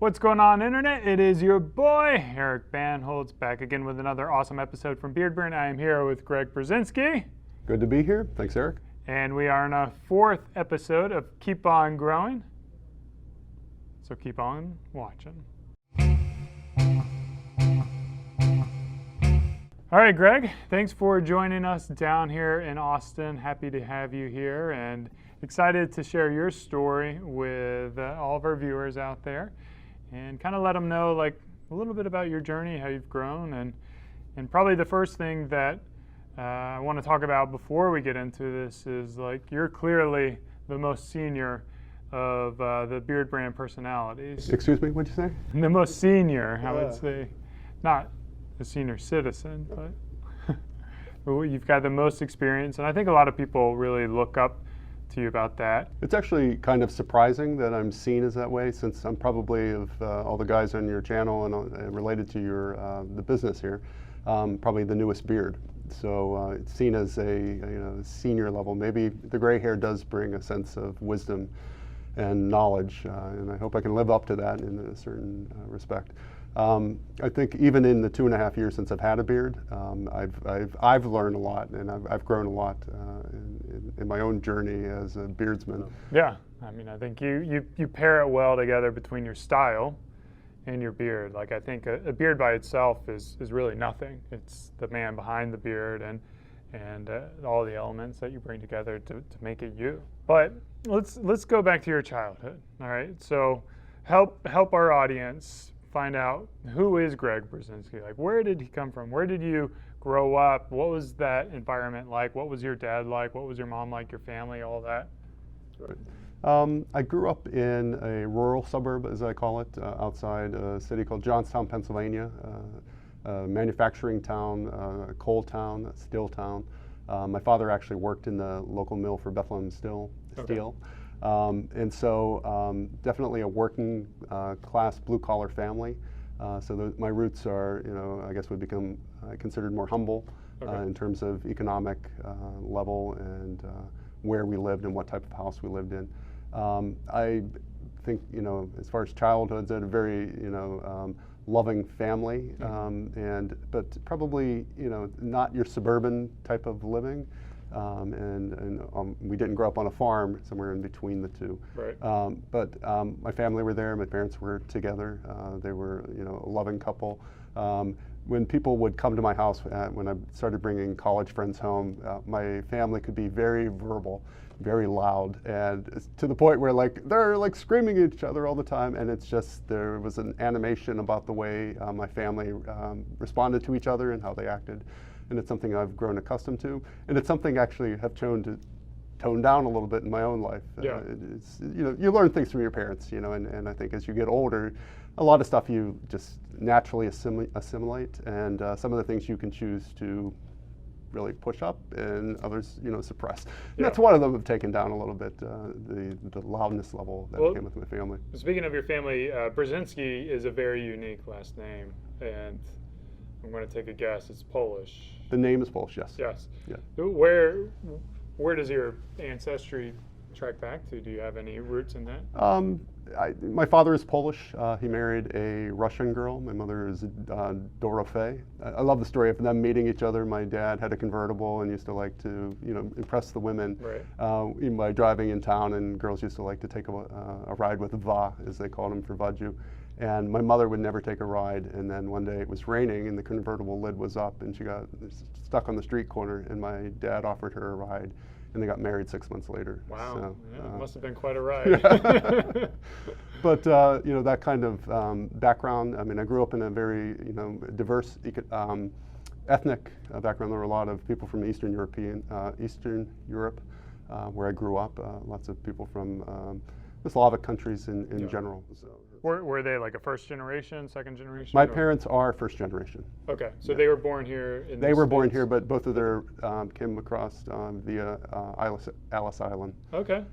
What's going on, Internet? It is your boy, Eric Bandholz, back again with another awesome episode from Beardbrand. I am here with Greg Berzinsky. Good to be here. Thanks, Eric. And we are in a fourth episode of Keep On Growing. So keep on watching. All right, Greg, thanks for joining us down here in Austin. Happy to have you here and excited to share your story with all of our viewers out there and kind of let them know like a little bit about your journey, how you've grown, and probably the first thing that I want to talk about before we get into this is like you're clearly the most senior of the Beardbrand personalities. Excuse me, what'd you say? The most senior, I would say, not a senior citizen, but you've got the most experience, and I think a lot of people really look up to you about that. It's actually kind of surprising that I'm seen as that way, since I'm probably of all the guys on your channel and related to your the business here, probably the newest beard. So it's seen as a senior level. Maybe the gray hair does bring a sense of wisdom and knowledge, and I hope I can live up to that in a certain respect. I think even in the 2.5 years since I've had a beard, I've learned a lot, and I've grown a lot in my own journey as a beardsman. Yeah, I mean, I think you pair it well together between your style and your beard. Like I think a beard by itself is really nothing. It's the man behind the beard and all the elements that you bring together to make it you. But let's go back to your childhood. All right, so help our audience find out who is Greg Berzinsky. Like, where did he come from? Where did you grow up? What was that environment like? What was your dad like? What was your mom like? Your family, all that? Right. I grew up in a rural suburb, as I call it, outside a city called Johnstown, Pennsylvania, a manufacturing town, a coal town, a steel town. My father actually worked in the local mill for Bethlehem Steel. Okay. And so definitely a working class blue collar family. So my roots are, I guess would become considered more humble in terms of economic level and where we lived and what type of house we lived in. I think, as far as childhood, I had a very, loving family, but probably, not your suburban type of living. We didn't grow up on a farm, somewhere in between the two. Right. But my family were there. My parents were together. They were, a loving couple. When people would come to my house, when I started bringing college friends home, my family could be very verbal, very loud, and to the point where they're screaming at each other all the time. And it's just there was an animation about the way my family responded to each other and how they acted. And it's something I've grown accustomed to, and it's something actually have shown to tone down a little bit in my own life. Yeah. It's, you learn things from your parents, and I think as you get older, a lot of stuff you just naturally assimilate, and some of the things you can choose to really push up, and others, suppress. And that's one of them have taken down a little bit, the loudness level that came with my family. Speaking of your family, Berzinsky is a very unique last name, and I'm going to take a guess. It's Polish. The name is Polish, yes. Yes. Yeah. Where does your ancestry track back to? Do you have any roots in that? My father is Polish. He married a Russian girl. My mother is Dorothea. I love the story of them meeting each other. My dad had a convertible and used to like to, impress the women, right. Even by driving in town. And girls used to like to take a ride with Va, as they called him, for Vaju. And my mother would never take a ride, and then one day it was raining and the convertible lid was up and she got stuck on the street corner, and my dad offered her a ride, and they got married 6 months later. Wow, So, it must have been quite a ride. Yeah. But that kind of background, I mean, I grew up in a very diverse ethnic background. There were a lot of people from Eastern Europe, where I grew up, lots of people from the Slavic countries in general. So. Were they like a first generation, second generation? My parents are first generation. Okay, so they were born here in They were born here, but both of their came across via Ellis Island. Okay.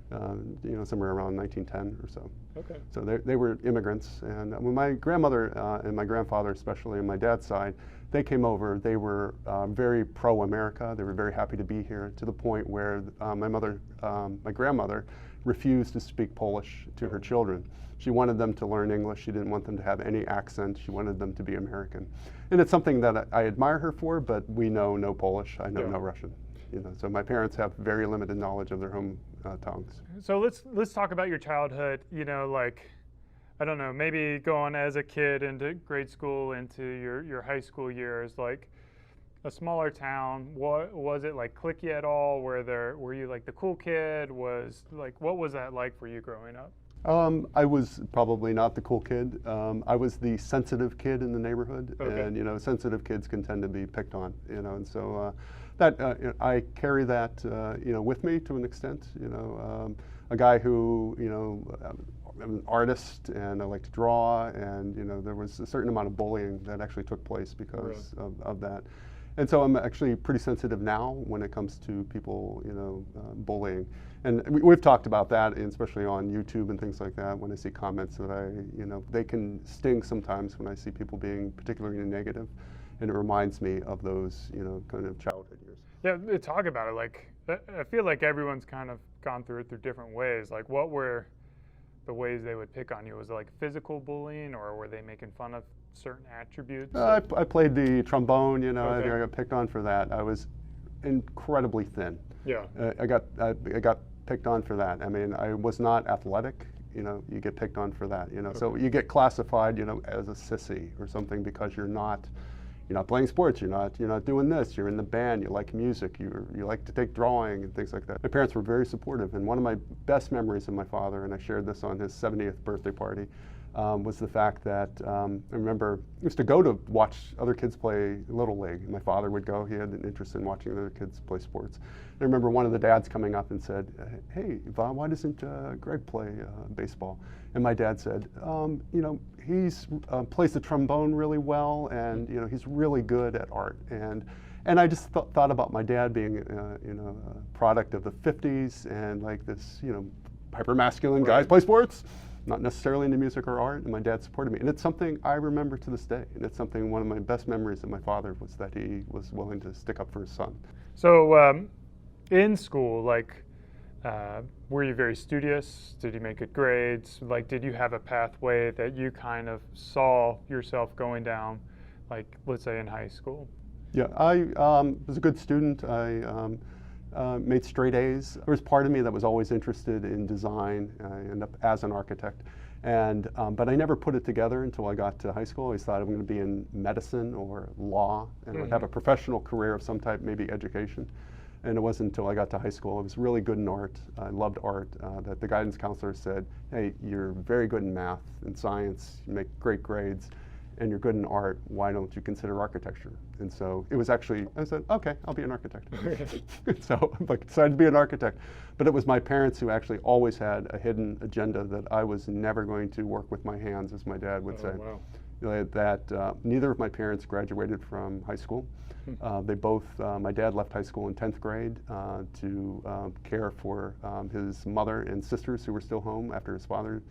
Somewhere around 1910 or so. Okay. So they were immigrants, and when my grandmother and my grandfather, especially on my dad's side, they came over, they were very pro-America. They were very happy to be here, to the point where my grandmother refused to speak Polish to her children. She wanted them to learn English. She didn't want them to have any accent. She wanted them to be American. And it's something that I admire her for, but we know no Polish. I know no Russian. So my parents have very limited knowledge of their home tongues. So let's talk about your childhood. Like, I don't know, maybe going as a kid into grade school, into your high school years, like a smaller town. What was it like? Cliquey at all? Were you like the cool kid? What was that like for you growing up? I was probably not the cool kid. I was the sensitive kid in the neighborhood, and sensitive kids can tend to be picked on, and so I carry that with me to an extent. A guy who I'm an artist and I like to draw, and there was a certain amount of bullying that actually took place because of that. And so I'm actually pretty sensitive now when it comes to people, bullying. And we've talked about that, and especially on YouTube and things like that, when I see comments that they can sting sometimes when I see people being particularly negative. And it reminds me of those, kind of childhood years. Yeah, talk about it. Like, I feel like everyone's kind of gone through it through different ways. Like, what were the ways they would pick on you? Was it like physical bullying, or were they making fun of certain attributes? I played the trombone, I got picked on for that. I was incredibly thin. Yeah. I got picked on for that. I mean, I was not athletic. You get picked on for that. So you get classified, as a sissy or something because you're not playing sports. You're not doing this. You're in the band. You like music. You like to take drawing and things like that. My parents were very supportive, and one of my best memories of my father, and I shared this on his 70th birthday party, was the fact that I remember I used to go to watch other kids play Little League. My father would go. He had an interest in watching other kids play sports. And I remember one of the dads coming up and said, "Hey, Yvonne, why doesn't Greg play baseball?" And my dad said, he's plays the trombone really well, and he's really good at art. And I just thought about my dad being a product of the 50s and like this hyper masculine guys play sports, not necessarily into music or art, and my dad supported me. And it's something I remember to this day. And it's something, one of my best memories of my father was that he was willing to stick up for his son. So in school, like, were you very studious? Did you make good grades? Like, did you have a pathway that you kind of saw yourself going down, like, let's say in high school? Yeah, I was a good student. I made straight A's. There was part of me that was always interested in design. I ended up as an architect. But I never put it together until I got to high school. I always thought I'm going to be in medicine or law and would have a professional career of some type, maybe education. And it wasn't until I got to high school. I was really good in art. I loved art. That the guidance counselor said, "Hey, you're very good in math and science. You make great grades, and you're good in art. Why don't you consider architecture?" And so it was actually, I said, "Okay, I'll be an architect." So I decided to be an architect. But it was my parents who actually always had a hidden agenda that I was never going to work with my hands, as my dad would say. Wow. That neither of my parents graduated from high school. They both, my dad left high school in 10th grade to care for his mother and sisters who were still home after his father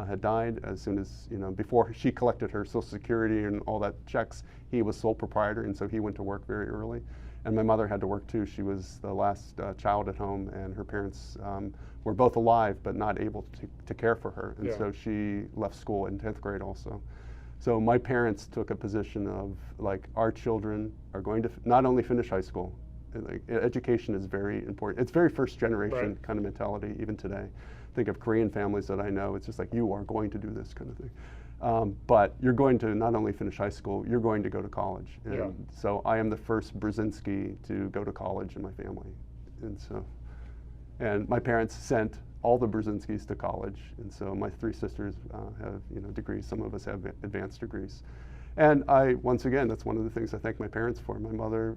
had died. As soon as, before she collected her Social Security and all that checks, he was sole proprietor, and so he went to work very early. And my mother had to work too. She was the last child at home, and her parents were both alive but not able to care for her. And so she left school in 10th grade also. So my parents took a position of, like, our children are going to not only finish high school, like, education is very important. It's very first generation kind of mentality even today. Think of Korean families that I know. It's just like, you are going to do this kind of thing. But you're going to not only finish high school, you're going to go to college. And so I am the first Berzinsky to go to college in my family. And my parents sent all the Berzinskys to college, and so my three sisters have degrees. Some of us have advanced degrees, and once again, that's one of the things I thank my parents for. My mother,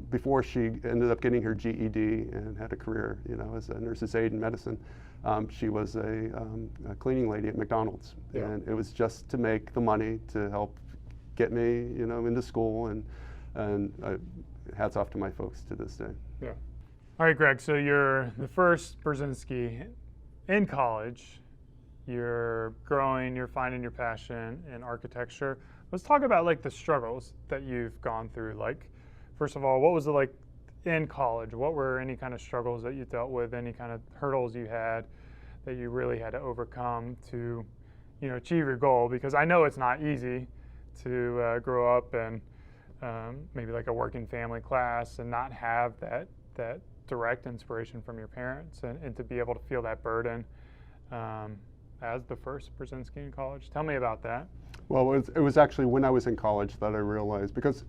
before she ended up getting her GED and had a career, as a nurse's aide in medicine, she was a cleaning lady at McDonald's, and it was just to make the money to help get me, into school, and hats off to my folks to this day. Yeah. All right, Greg, so you're the first Berzinsky in college. You're growing, you're finding your passion in architecture. Let's talk about, like, the struggles that you've gone through. Like, first of all, what was it like in college? What were any kind of struggles that you dealt with, any kind of hurdles you had? that you really had to overcome to, achieve your goal? Because I know it's not easy to grow up in maybe like a working family class and not have that direct inspiration from your parents, and to be able to feel that burden as the first Berzinsky in college. Tell me about that. Well, it was actually when I was in college that I realized, because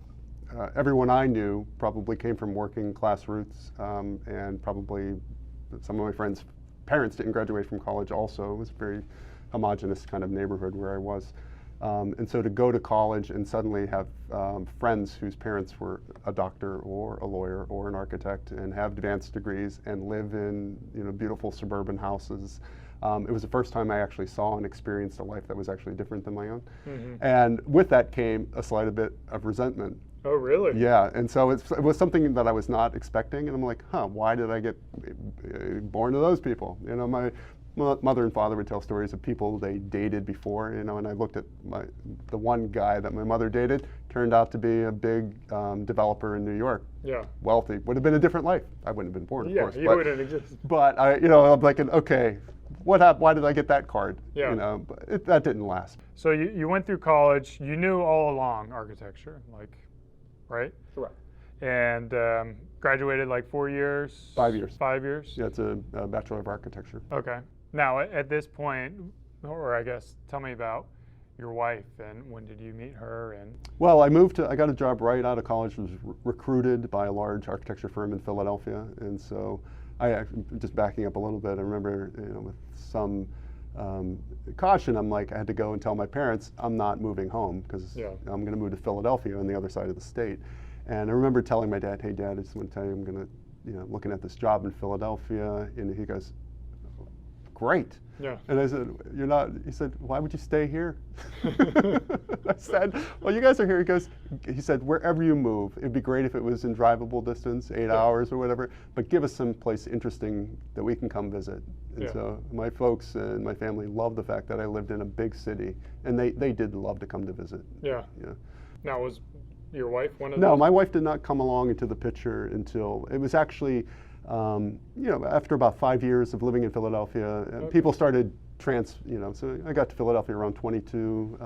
everyone I knew probably came from working class roots, and probably some of my friends' parents didn't graduate from college also. It was a very homogenous kind of neighborhood where I was. And so to go to college and suddenly have friends whose parents were a doctor or a lawyer or an architect and have advanced degrees and live in beautiful suburban houses, it was the first time I actually saw and experienced a life that was actually different than my own. Mm-hmm. And with that came a slight bit of resentment. Oh, really? Yeah, and so it was something that I was not expecting, and I'm like, why did I get born to those people? My mother and father would tell stories of people they dated before, and I looked at the one guy that my mother dated, turned out to be a big developer in New York. Yeah. Wealthy. Would have been a different life. I wouldn't have been born, of course. Yeah, he wouldn't exist. But I'm like, okay, what happened? Why did I get that card? Yeah. But that didn't last. So you went through college. You knew all along architecture, right? Correct. And graduated 4 years? 5 years. 5 years? Yeah, it's a Bachelor of Architecture. Okay. Now, at this point, or I guess, tell me about your wife, and when did you meet her? And well, I got a job right out of college, was recruited by a large architecture firm in Philadelphia, and so just backing up a little bit, I remember, with some caution, I had to go and tell my parents I'm not moving home because I'm going to move to Philadelphia on the other side of the state. And I remember telling my dad, "Hey, Dad, I just want to tell you I'm going to, looking at this job in Philadelphia." And he goes, "Great." Yeah. And I said, "You're not." He said, "Why would you stay here?" I said, "Well, you guys are here." He said, "Wherever you move, it'd be great if it was in drivable distance, 8 hours or whatever, but give us some place interesting that we can come visit." And so my folks and my family loved the fact that I lived in a big city, and they did love to come to visit. Yeah. Now, was your wife one of No, my wife did not come along into the picture until it was actually, after about 5 years of living in Philadelphia, people started so I got to Philadelphia around 22,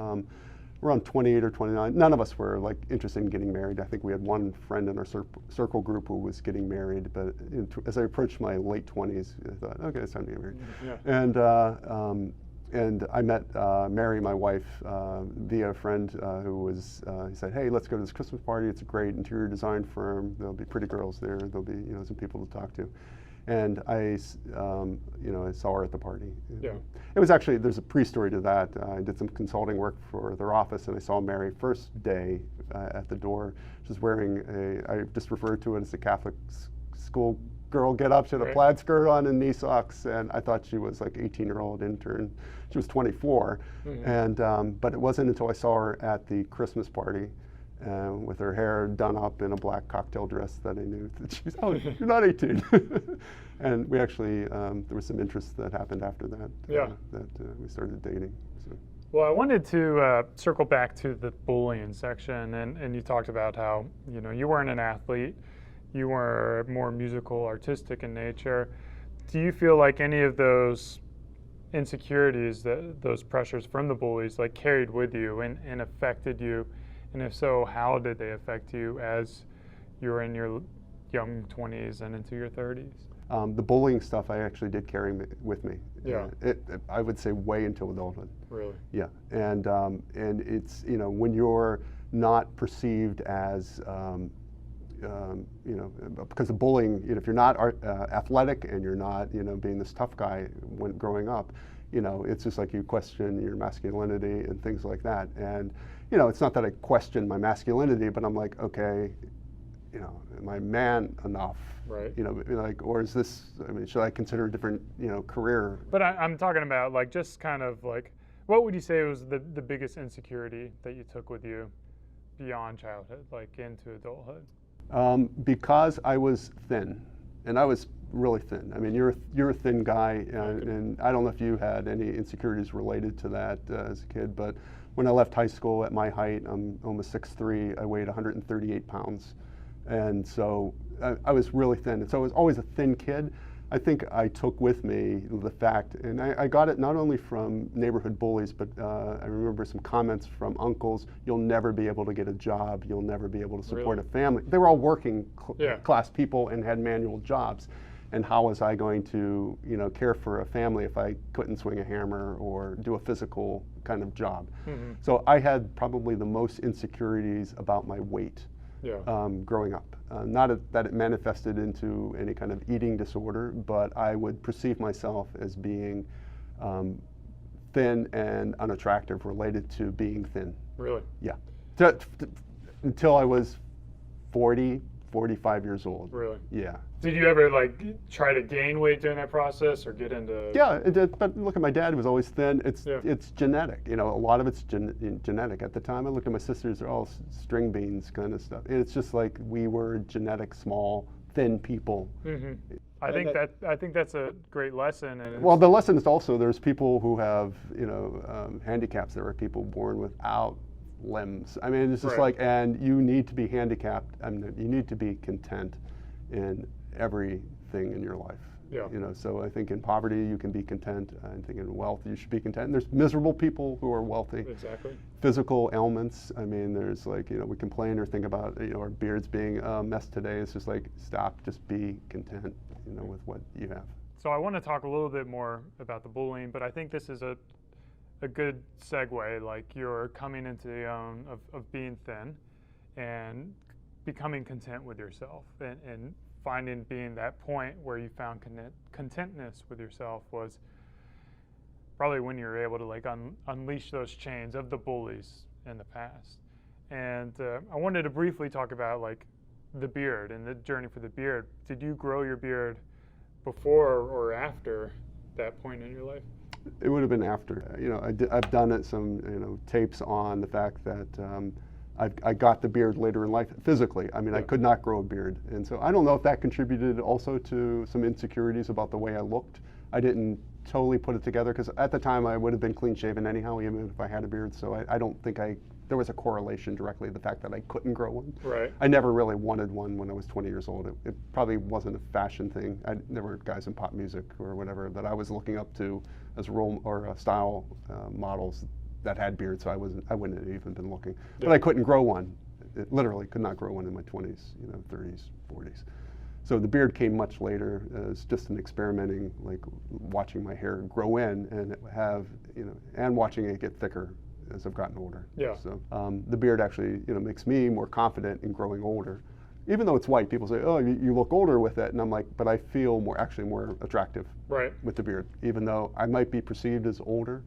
around 28 or 29. None of us were interested in getting married. I think we had one friend in our circle group who was getting married, but as I approached my late 20s, I thought, okay, it's time to get married. Yeah. And I met Mary, my wife, via a friend who was, he said, "Hey, let's go to this Christmas party. It's a great interior design firm. There'll be pretty girls there. There'll be, some people to talk to." And I saw her at the party. Yeah. It was actually, there's a pre-story to that. I did some consulting work for their office, and I saw Mary first day at the door. She was wearing I just referred to it as a Catholic school girl get up. She had a plaid skirt on and knee socks, and I thought she was 18-year-old intern. She was 24, and but it wasn't until I saw her at the Christmas party with her hair done up in a black cocktail dress that I knew that she was, "Oh, you're not 18." And we actually, there was some interest that happened after that. That we started dating. So. Well, I wanted to circle back to the bullying section, and you talked about how you weren't an athlete. You were more musical, artistic in nature. Do you feel like any of those insecurities, those pressures from the bullies, carried with you and affected you? And if so, how did they affect you as you were in your young 20s and into your 30s? The bullying stuff I actually did carry with me. Yeah. I would say way into adulthood. Really? Yeah. And it's, when you're not perceived as, because of bullying, if you're not athletic and you're not, being this tough guy when growing up, it's just you question your masculinity and things like that. And, it's not that I question my masculinity, but I'm like, okay, am I man enough? Right. Or is this, should I consider a different, career? But I'm talking about just kind of what would you say was the biggest insecurity that you took with you beyond childhood, into adulthood? Because I was thin, and I was really thin. I mean, you're a thin guy, and I don't know if you had any insecurities related to that as a kid, but when I left high school at my height, I'm almost 6'3", I weighed 138 pounds. And so I was really thin. And so I was always a thin kid, I think I took with me the fact, and I got it not only from neighborhood bullies, but I remember some comments from uncles, you'll never be able to get a job, you'll never be able to support a family. They were all working class people and had manual jobs. And how was I going to, care for a family if I couldn't swing a hammer or do a physical kind of job? So I had probably the most insecurities about my weight growing up. Not that it manifested into any kind of eating disorder, but I would perceive myself as being thin and unattractive related to being thin. Really? Yeah. Until I was 40, 45 years old. Really? Yeah. Did you ever try to gain weight during that process or get into? Yeah, it did, but look at my dad, he was always thin. It's genetic, a lot of it's genetic. At the time, I look at my sisters, they're all string beans kind of stuff. It's just like we were genetic, small, thin people. I think that's a great lesson. And well, the lesson is also there's people who have handicaps. There are people born without limbs. I mean, it's just and you need to be handicapped. I mean, you need to be content in everything in your life. Yeah. So I think in poverty you can be content. I think in wealth you should be content. And there's miserable people who are wealthy. Exactly. Physical ailments. I mean, there's we complain or think about our beards being a mess today. It's just stop, just be content, with what you have. So I want to talk a little bit more about the bullying, but I think this is a good segue. You're coming into the own of being thin and becoming content with yourself and finding being that point where you found contentness with yourself was probably when you were able to unleash those chains of the bullies in the past. And I wanted to briefly talk about the beard and the journey for the beard. Did you grow your beard before or after that point in your life? It would have been after. I've done some tapes on the fact that I got the beard later in life physically. I mean, I could not grow a beard. And so I don't know if that contributed also to some insecurities about the way I looked. I didn't totally put it together because at the time I would have been clean shaven anyhow, even if I had a beard. So I don't think there was a correlation directly, the fact that I couldn't grow one. Right. I never really wanted one when I was 20 years old. It probably wasn't a fashion thing. There were guys in pop music or whatever that I was looking up to as role or style models that had beards, so I wouldn't have even been looking. But I couldn't grow one. It literally could not grow one in my 20s, 30s, 40s. So the beard came much later as just an experimenting, watching my hair grow in and and watching it get thicker as I've gotten older. Yeah. So the beard actually, makes me more confident in growing older. Even though it's white, people say, "Oh, you look older with it," and I'm like, "But I feel more attractive with the beard, even though I might be perceived as older."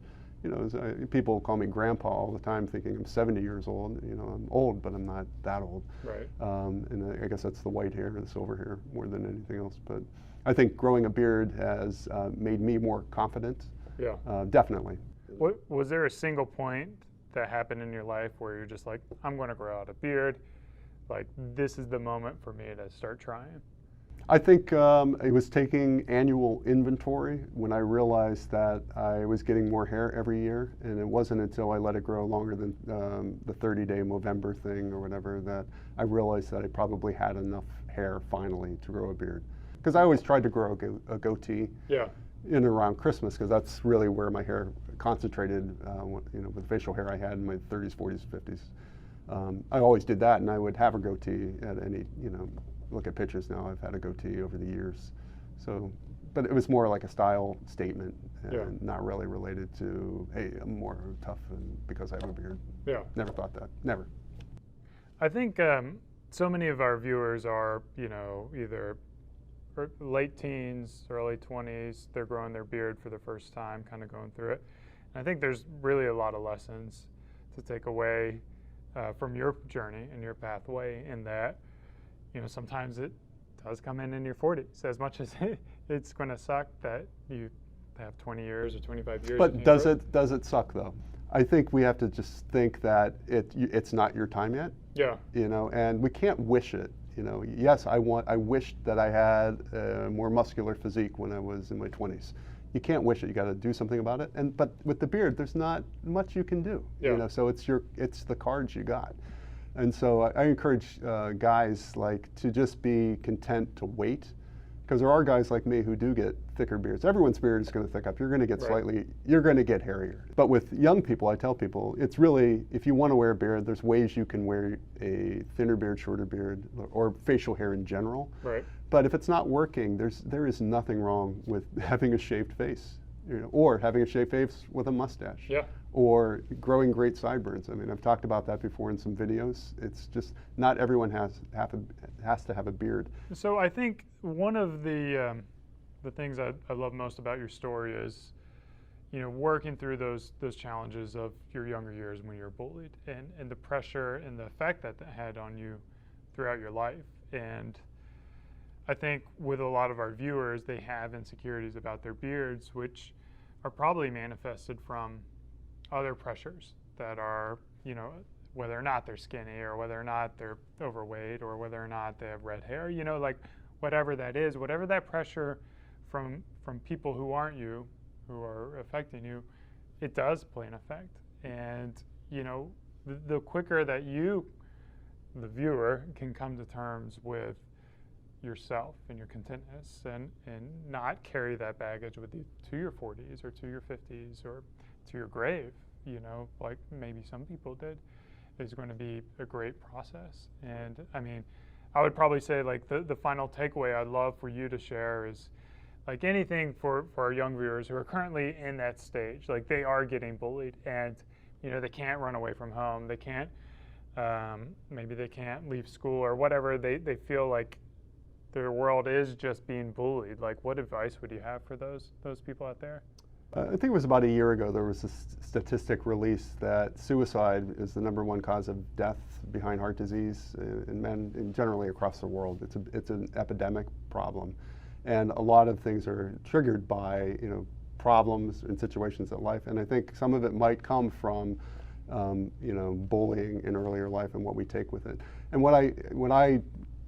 People call me grandpa all the time, thinking I'm 70 years old. I'm old, but I'm not that old. Right. And I guess that's the white hair and the silver hair more than anything else. But I think growing a beard has made me more confident. Yeah. Definitely. Was there a single point that happened in your life where you're just like, I'm going to grow out a beard? This is the moment for me to start trying? I think it was taking annual inventory when I realized that I was getting more hair every year, and it wasn't until I let it grow longer than the 30-day Movember thing or whatever that I realized that I probably had enough hair finally to grow a beard. Because I always tried to grow a goatee in and around Christmas, because that's really where my hair concentrated, with the facial hair I had in my 30s, 40s, 50s. I always did that, and I would have a goatee at any, look at pictures now, I've had a goatee over the years. So, but it was more like a style statement and not really related to, hey, I'm more tough because I have a beard. Yeah. Never thought that, never. I think so many of our viewers are, either late teens, early 20s, they're growing their beard for the first time, kind of going through it. And I think there's really a lot of lessons to take away from your journey and your pathway in that, sometimes it does come in your 40s, as much as it's going to suck that you have 20 years or 25 years. But does it suck though? I think we have to just think that it's not your time yet. Yeah. And we can't wish it. Yes, I wished that I had a more muscular physique when I was in my 20s. You can't wish it. You got to do something about it. But with the beard, there's not much you can do. Yeah. So it's the cards you got. And so I encourage guys to just be content to wait, because there are guys like me who do get thicker beards. Everyone's beard is going to thick up. You're going to get you're going to get hairier. But with young people, I tell people, it's really, if you want to wear a beard, there's ways you can wear a thinner beard, shorter beard, or facial hair in general. Right. But if it's not working, there is nothing wrong with having a shaved face, or having a shaved face with a mustache. Yeah. Or growing great sideburns. I mean, I've talked about that before in some videos. It's just not everyone has to have a beard. So I think one of the things I love most about your story is, working through those challenges of your younger years when you were bullied, and the pressure and the effect that had on you throughout your life. And I think with a lot of our viewers, they have insecurities about their beards, which are probably manifested from other pressures that are, whether or not they're skinny, or whether or not they're overweight, or whether or not they have red hair, like whatever that is, whatever that pressure from people who aren't you, who are affecting you, it does play an effect. And, the quicker that you, the viewer, can come to terms with yourself and your contentness, and not carry that baggage with you to your 40s or to your 50s or to your grave, like maybe some people did, is going to be a great process. And I mean, I would probably say, like, the final takeaway I'd love for you to share is, like, anything for our young viewers who are currently in that stage, like they are getting bullied, and they can't run away from home, they can't, maybe they can't leave school, or whatever, they feel like their world is just being bullied. Like, what advice would you have for those people out there? I think it was about a year ago, there was a statistic released that suicide is the #1 cause of death behind heart disease in men, and generally across the world. It's an epidemic problem. And a lot of things are triggered by, problems and situations in life. And I think some of it might come from, bullying in earlier life and what we take with it. And when I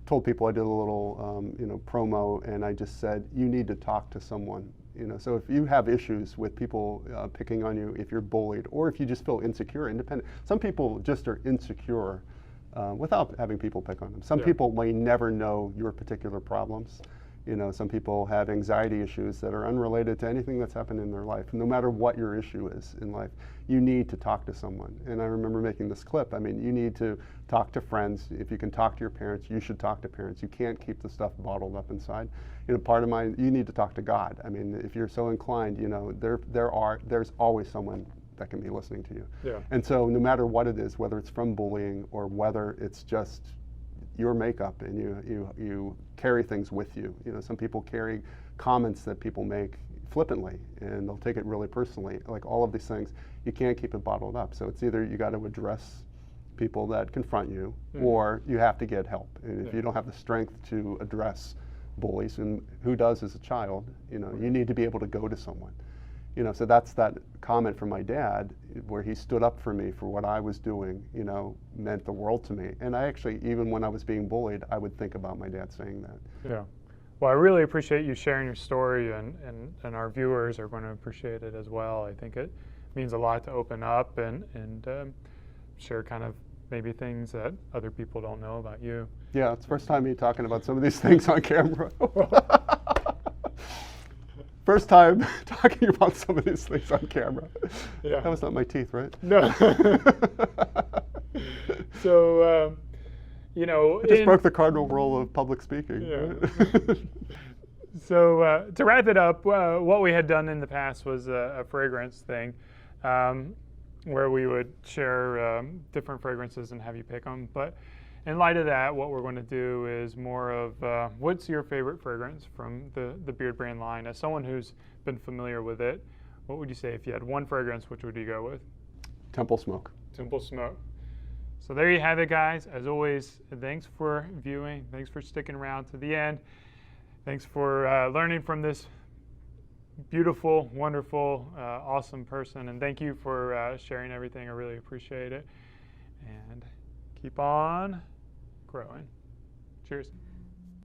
told people, I did a little, promo, and I just said, you need to talk to someone. So if you have issues with people picking on you, if you're bullied, or if you just feel insecure, independent. Some people just are insecure without having people pick on them. Some people may never know your particular problems. Some people have anxiety issues that are unrelated to anything that's happened in their life. No matter what your issue is in life, you need to talk to someone. And I remember making this clip. I mean, you need to talk to friends. If you can talk to your parents, you should talk to parents. You can't keep the stuff bottled up inside. You need to talk to God. I mean, if you're so inclined, there's always someone that can be listening to you. Yeah. And so no matter what it is, whether it's from bullying or whether it's just your makeup, and you carry things with you. Some people carry comments that people make flippantly, and they'll take it really personally. Like, all of these things, you can't keep it bottled up. So it's either you got to address people that confront you, or you have to get help. And if you don't have the strength to address bullies, and who does as a child, you need to be able to go to someone. So that's that comment from my dad, where he stood up for me for what I was doing, meant the world to me. And I actually, even when I was being bullied, I would think about my dad saying that. Yeah. Well, I really appreciate you sharing your story, and our viewers are going to appreciate it as well. I think it means a lot to open up and share kind of maybe things that other people don't know about you. Yeah, it's the first time me talking about some of these things on camera. First time talking about some of these things on camera. Yeah. That was not my teeth, right? No. So, I just broke the cardinal rule of public speaking. Yeah. Right? So to wrap it up, what we had done in the past was a fragrance thing, where we would share different fragrances and have you pick them. But in light of that, what we're going to do is more of what's your favorite fragrance from the Beardbrand line? As someone who's been familiar with it, what would you say if you had one fragrance, which would you go with? Temple Smoke. Temple Smoke. So there you have it, guys. As always, thanks for viewing. Thanks for sticking around to the end. Thanks for learning from this beautiful, wonderful, awesome person. And thank you for sharing everything. I really appreciate it. And keep on growing. Cheers.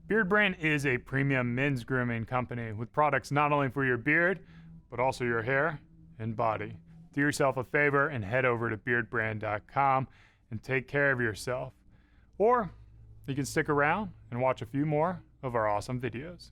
Beardbrand is a premium men's grooming company with products not only for your beard, but also your hair and body. Do yourself a favor and head over to beardbrand.com and take care of yourself. Or you can stick around and watch a few more of our awesome videos.